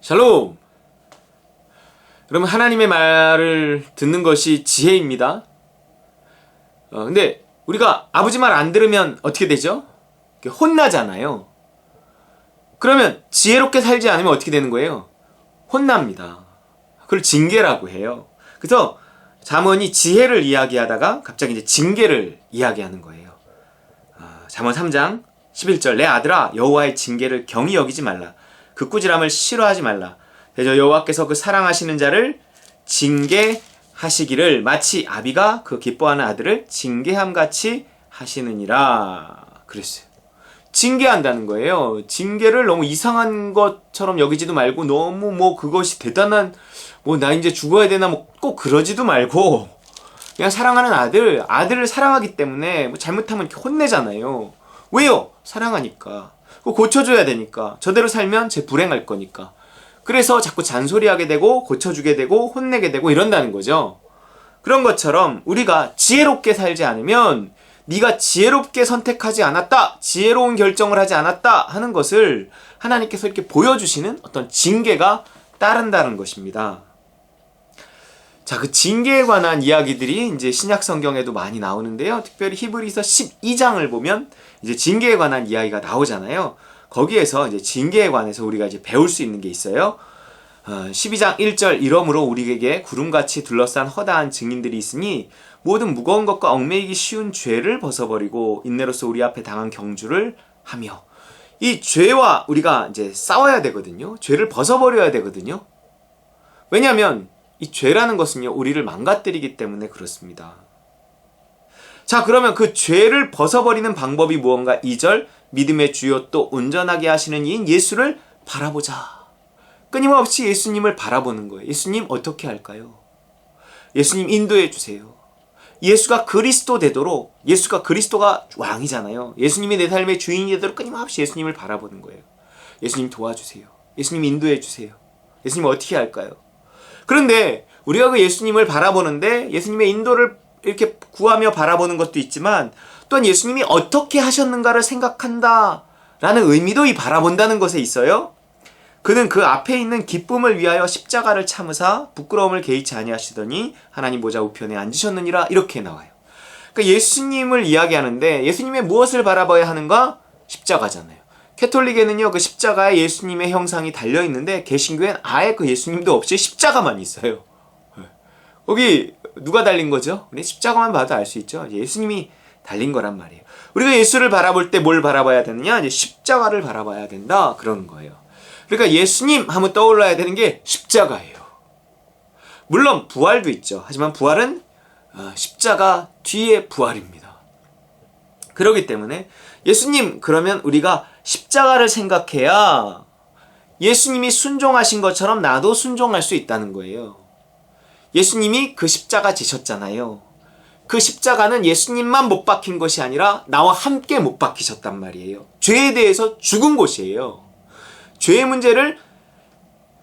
샬롬! 그러면 하나님의 말을 듣는 것이 지혜입니다. 근데 우리가 아버지 말 안 들으면 어떻게 되죠? 혼나잖아요. 그러면 지혜롭게 살지 않으면 어떻게 되는 거예요? 혼납니다. 그걸 징계라고 해요. 그래서 잠언이 지혜를 이야기하다가 갑자기 이제 징계를 이야기하는 거예요. 잠언 3장 11절 내 아들아 여호와의 징계를 경히 여기지 말라. 그 꾸지람을 싫어하지 말라. 대저 여호와께서 그 사랑하시는 자를 징계하시기를 마치 아비가 그 기뻐하는 아들을 징계함같이 하시느니라. 그랬어요. 징계한다는 거예요. 징계를 너무 이상한 것처럼 여기지도 말고 너무 그것이 대단한 나 이제 죽어야 되나 꼭 그러지도 말고 그냥 사랑하는 아들을 사랑하기 때문에 잘못하면 이렇게 혼내잖아요. 왜요? 사랑하니까. 고쳐줘야 되니까. 저대로 살면 제 불행할 거니까. 그래서 자꾸 잔소리하게 되고 고쳐주게 되고 혼내게 되고 이런다는 거죠. 그런 것처럼 우리가 지혜롭게 살지 않으면 네가 지혜롭게 선택하지 않았다, 지혜로운 결정을 하지 않았다 하는 것을 하나님께서 이렇게 보여주시는 어떤 징계가 따른다는 것입니다. 자, 그 징계에 관한 이야기들이 이제 신약 성경에도 많이 나오는데요. 특별히 히브리서 12장을 보면 이제 징계에 관한 이야기가 나오잖아요. 거기에서 이제 징계에 관해서 우리가 이제 배울 수 있는 게 있어요. 12장 1절 이러므로 우리에게 구름같이 둘러싼 허다한 증인들이 있으니 모든 무거운 것과 얽매이기 쉬운 죄를 벗어버리고 인내로서 우리 앞에 당한 경주를 하며 이 죄와 우리가 이제 싸워야 되거든요. 죄를 벗어버려야 되거든요. 왜냐하면 이 죄라는 것은요 우리를 망가뜨리기 때문에 그렇습니다. 자, 그러면 그 죄를 벗어버리는 방법이 무언가? 2절 믿음의 주요 또 온전하게 하시는 이인 예수를 바라보자. 끊임없이 예수님을 바라보는 거예요. 예수님 어떻게 할까요? 예수님 인도해 주세요. 예수가 그리스도 되도록, 예수가 그리스도가 왕이잖아요. 예수님이 내 삶의 주인이 되도록 끊임없이 예수님을 바라보는 거예요. 예수님 도와주세요. 예수님 인도해 주세요. 예수님 어떻게 할까요? 그런데 우리가 그 예수님을 바라보는데 예수님의 인도를 이렇게 구하며 바라보는 것도 있지만 또한 예수님이 어떻게 하셨는가를 생각한다 라는 의미도 이 바라본다는 것에 있어요. 그는 그 앞에 있는 기쁨을 위하여 십자가를 참으사 부끄러움을 개의치 아니하시더니 하나님 보좌 우편에 앉으셨느니라 이렇게 나와요. 그러니까 예수님을 이야기하는데 예수님의 무엇을 바라봐야 하는가? 십자가잖아요. 캐톨릭에는요 그 십자가에 예수님의 형상이 달려있는데 개신교엔 아예 그 예수님도 없이 십자가만 있어요. 거기 누가 달린 거죠? 우리 십자가만 봐도 알 수 있죠. 예수님이 달린 거란 말이에요. 우리가 예수를 바라볼 때 뭘 바라봐야 되느냐? 이제 십자가를 바라봐야 된다 그러는 거예요. 그러니까 예수님 하면 떠올라야 되는 게 십자가예요. 물론 부활도 있죠. 하지만 부활은 십자가 뒤에 부활입니다. 그렇기 때문에 예수님 그러면 우리가 십자가를 생각해야 예수님이 순종하신 것처럼 나도 순종할 수 있다는 거예요. 예수님이 그 십자가 지셨잖아요. 그 십자가는 예수님만 못 박힌 것이 아니라 나와 함께 못 박히셨단 말이에요. 죄에 대해서 죽은 곳이에요. 죄의 문제를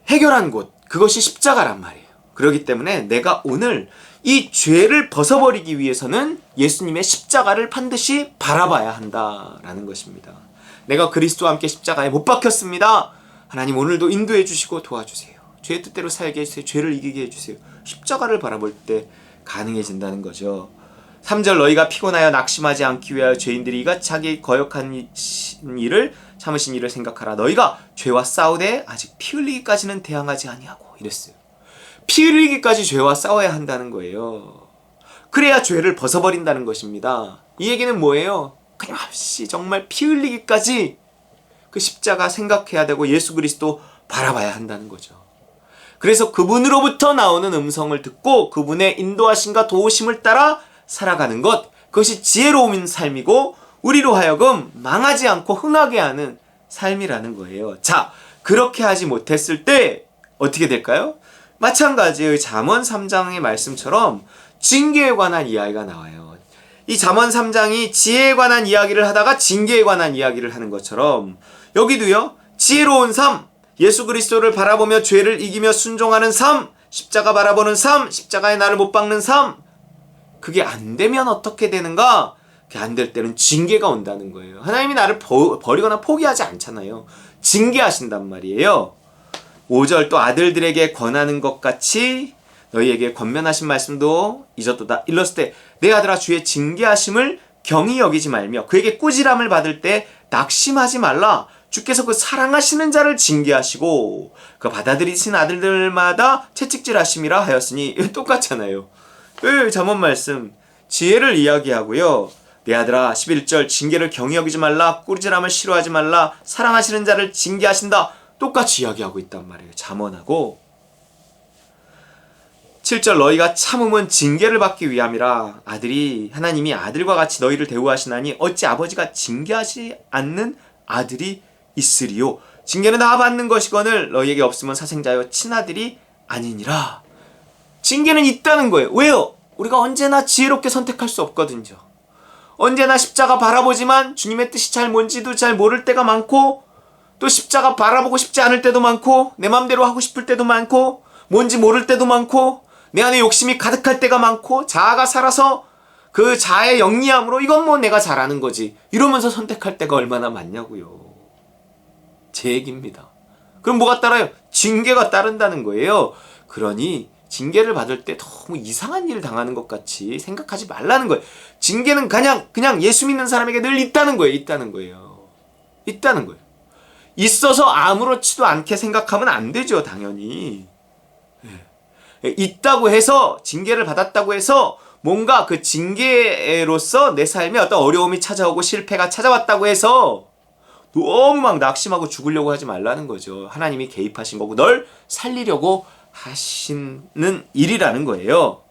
해결한 곳, 그것이 십자가란 말이에요. 그렇기 때문에 내가 오늘 이 죄를 벗어버리기 위해서는 예수님의 십자가를 반드시 바라봐야 한다라는 것입니다. 내가 그리스도와 함께 십자가에 못 박혔습니다. 하나님 오늘도 인도해 주시고 도와주세요. 죄의 뜻대로 살게 해주세요. 죄를 이기게 해주세요. 십자가를 바라볼 때 가능해진다는 거죠. 3절 너희가 피곤하여 낙심하지 않기 위하여 죄인들이 이같이 거역한 일을 참으신 일을 생각하라. 너희가 죄와 싸우되 아직 피 흘리기까지는 대항하지 아니하고 이랬어요. 피 흘리기까지 죄와 싸워야 한다는 거예요. 그래야 죄를 벗어버린다는 것입니다. 이 얘기는 뭐예요? 끊임없이 정말 피 흘리기까지 그 십자가 생각해야 되고 예수 그리스도 바라봐야 한다는 거죠. 그래서 그분으로부터 나오는 음성을 듣고 그분의 인도하심과 도우심을 따라 살아가는 것, 그것이 지혜로운 삶이고 우리로 하여금 망하지 않고 흥하게 하는 삶이라는 거예요. 자, 그렇게 하지 못했을 때 어떻게 될까요? 마찬가지의 잠언 3장의 말씀처럼 징계에 관한 이야기가 나와요. 이 잠언 3장이 지혜에 관한 이야기를 하다가 징계에 관한 이야기를 하는 것처럼 여기도요, 지혜로운 삶, 예수 그리스도를 바라보며 죄를 이기며 순종하는 삶, 십자가 바라보는 삶, 십자가에 나를 못 박는 삶, 그게 안 되면 어떻게 되는가? 그게 안 될 때는 징계가 온다는 거예요. 하나님이 나를 버리거나 포기하지 않잖아요. 징계하신단 말이에요. 5절 또 아들들에게 권하는 것 같이 너희에게 권면하신 말씀도 잊었도다. 일렀을 때 내 아들아 주의 징계하심을 경히 여기지 말며 그에게 꾸지람을 받을 때 낙심하지 말라. 주께서 그 사랑하시는 자를 징계하시고 그 받아들이신 아들들마다 채찍질하심이라 하였으니 똑같잖아요. 잠언 말씀 지혜를 이야기하고요. 내 아들아 11절 징계를 경히 여기지 말라. 꾸지람을 싫어하지 말라. 사랑하시는 자를 징계하신다. 똑같이 이야기하고 있단 말이에요. 잠언하고 7절 너희가 참음은 징계를 받기 위함이라. 아들이 하나님이 아들과 같이 너희를 대우하시나니 어찌 아버지가 징계하지 않는 아들이 있으리요. 징계는 다 받는 것이거늘 너희에게 없으면 사생자여 친아들이 아니니라. 징계는 있다는 거예요. 왜요? 우리가 언제나 지혜롭게 선택할 수 없거든요. 언제나 십자가 바라보지만 주님의 뜻이 잘 뭔지도 잘 모를 때가 많고 또 십자가 바라보고 싶지 않을 때도 많고 내 맘대로 하고 싶을 때도 많고 뭔지 모를 때도 많고 내 안에 욕심이 가득할 때가 많고 자아가 살아서 그 자아의 영리함으로 이건 뭐 내가 잘하는 거지 이러면서 선택할 때가 얼마나 많냐고요. 제 얘기입니다. 그럼 뭐가 따라요? 징계가 따른다는 거예요. 그러니 징계를 받을 때 너무 이상한 일을 당하는 것 같이 생각하지 말라는 거예요. 징계는 그냥 예수 믿는 사람에게 늘 있다는 거예요. 있다는 거예요. 있다는 거예요. 있어서 아무렇지도 않게 생각하면 안 되죠. 당연히. 있다고 해서 징계를 받았다고 해서 뭔가 그 징계로서 내 삶에 어떤 어려움이 찾아오고 실패가 찾아왔다고 해서 너무 막 낙심하고 죽으려고 하지 말라는 거죠. 하나님이 개입하신 거고 널 살리려고 하시는 일이라는 거예요.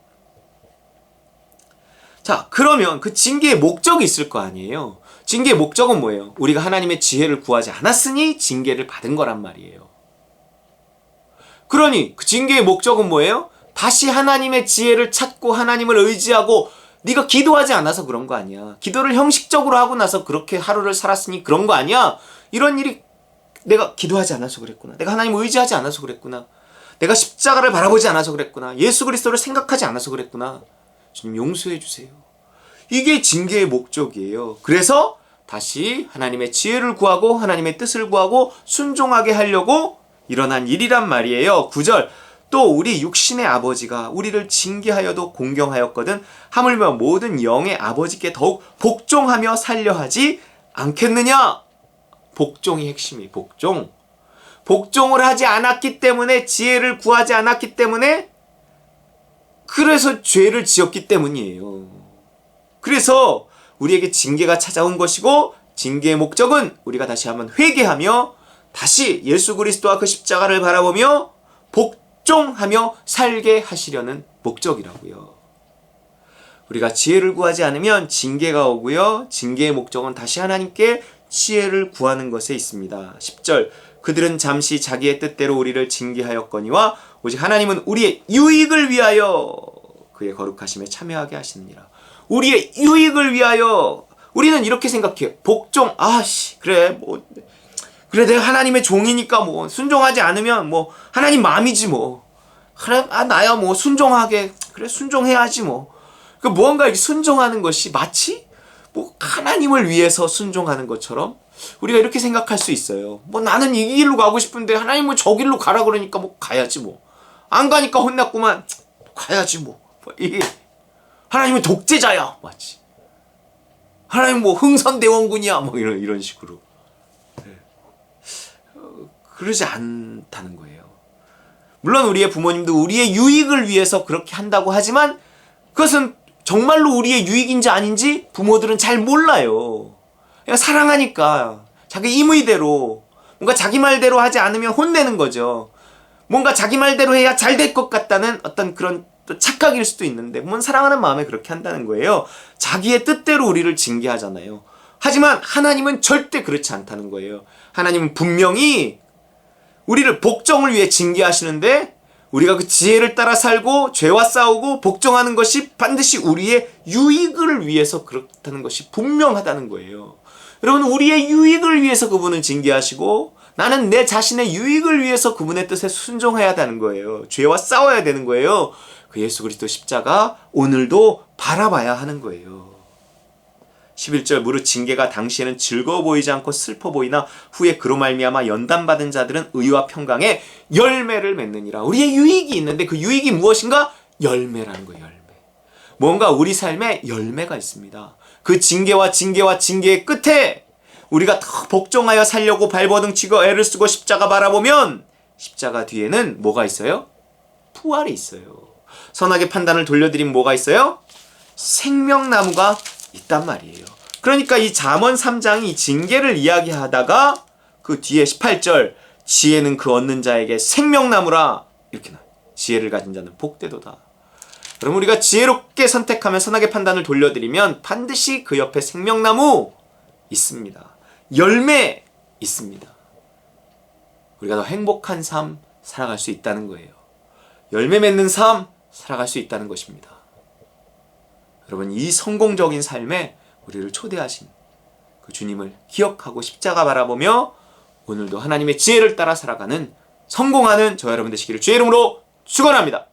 자, 그러면 그 징계의 목적이 있을 거 아니에요. 징계의 목적은 뭐예요? 우리가 하나님의 지혜를 구하지 않았으니 징계를 받은 거란 말이에요. 그러니 그 징계의 목적은 뭐예요? 다시 하나님의 지혜를 찾고 하나님을 의지하고 네가 기도하지 않아서 그런 거 아니야. 기도를 형식적으로 하고 나서 그렇게 하루를 살았으니 그런 거 아니야. 이런 일이 내가 기도하지 않아서 그랬구나. 내가 하나님을 의지하지 않아서 그랬구나. 내가 십자가를 바라보지 않아서 그랬구나. 예수 그리스도를 생각하지 않아서 그랬구나. 주님 용서해 주세요. 이게 징계의 목적이에요. 그래서 다시 하나님의 지혜를 구하고 하나님의 뜻을 구하고 순종하게 하려고 일어난 일이란 말이에요. 9절 또 우리 육신의 아버지가 우리를 징계하여도 공경하였거든 하물며 모든 영의 아버지께 더욱 복종하며 살려하지 않겠느냐. 복종이 핵심이 복종. 복종을 하지 않았기 때문에 지혜를 구하지 않았기 때문에 그래서 죄를 지었기 때문이에요. 그래서 우리에게 징계가 찾아온 것이고 징계의 목적은 우리가 다시 한번 회개하며 다시 예수 그리스도와 그 십자가를 바라보며 복종하며 살게 하시려는 목적이라고요. 우리가 지혜를 구하지 않으면 징계가 오고요. 징계의 목적은 다시 하나님께 지혜를 구하는 것에 있습니다. 10절 그들은 잠시 자기의 뜻대로 우리를 징계하였거니와 오직 하나님은 우리의 유익을 위하여 그의 거룩하심에 참여하게 하시느니라. 우리의 유익을 위하여. 우리는 이렇게 생각해요. 복종 그래 그래 내가 하나님의 종이니까 뭐 순종하지 않으면 뭐 하나님 마음이지 뭐. 그래 나야 뭐 순종하게 그래 순종해야지 뭐. 그 무언가 이렇게 순종하는 것이 마치 뭐 하나님을 위해서 순종하는 것처럼 우리가 이렇게 생각할 수 있어요. 뭐 나는 이 길로 가고 싶은데 하나님은 저 길로 가라 그러니까 뭐 가야지 뭐. 안 가니까 혼났구만. 가야지 뭐. 이게 하나님은 독재자야. 마치. 하나님 뭐 흥선대원군이야. 뭐 이런 식으로. 그러지 않다는 거예요. 물론 우리의 부모님도 우리의 유익을 위해서 그렇게 한다고 하지만 그것은 정말로 우리의 유익인지 아닌지 부모들은 잘 몰라요. 그냥 사랑하니까 자기 임의대로 뭔가 자기 말대로 하지 않으면 혼내는 거죠. 뭔가 자기 말대로 해야 잘 될 것 같다는 어떤 그런 또 착각일 수도 있는데 물론 사랑하는 마음에 그렇게 한다는 거예요. 자기의 뜻대로 우리를 징계하잖아요. 하지만 하나님은 절대 그렇지 않다는 거예요. 하나님은 분명히 우리를 복종을 위해 징계하시는데 우리가 그 지혜를 따라 살고 죄와 싸우고 복종하는 것이 반드시 우리의 유익을 위해서 그렇다는 것이 분명하다는 거예요. 여러분 우리의 유익을 위해서 그분은 징계하시고 나는 내 자신의 유익을 위해서 그분의 뜻에 순종해야 하는 거예요. 죄와 싸워야 되는 거예요. 그 예수 그리스도 십자가 오늘도 바라봐야 하는 거예요. 11절 무릇 징계가 당시에는 즐거워 보이지 않고 슬퍼 보이나 후에 그로 말미암아 연단받은 자들은 의와 평강에 열매를 맺느니라. 우리의 유익이 있는데 그 유익이 무엇인가? 열매라는 거예요. 열매. 뭔가 우리 삶에 열매가 있습니다. 그 징계와 징계의 끝에 우리가 더 복종하여 살려고 발버둥 치고 애를 쓰고 십자가 바라보면 십자가 뒤에는 뭐가 있어요? 부활이 있어요. 선악의 판단을 돌려드리면 뭐가 있어요? 생명나무가 있단 말이에요. 그러니까 이 잠언 3장이 이 징계를 이야기하다가 그 뒤에 18절 지혜는 그 얻는 자에게 생명나무라 이렇게 나와요. 지혜를 가진 자는 복되도다. 그럼 우리가 지혜롭게 선택하면 선악의 판단을 돌려드리면 반드시 그 옆에 생명나무 있습니다. 열매 있습니다. 우리가 더 행복한 삶 살아갈 수 있다는 거예요. 열매 맺는 삶 살아갈 수 있다는 것입니다. 여러분, 이 성공적인 삶에 우리를 초대하신 그 주님을 기억하고 십자가 바라보며 오늘도 하나님의 지혜를 따라 살아가는 성공하는 저와 여러분 되시기를 주의 이름으로 축원합니다.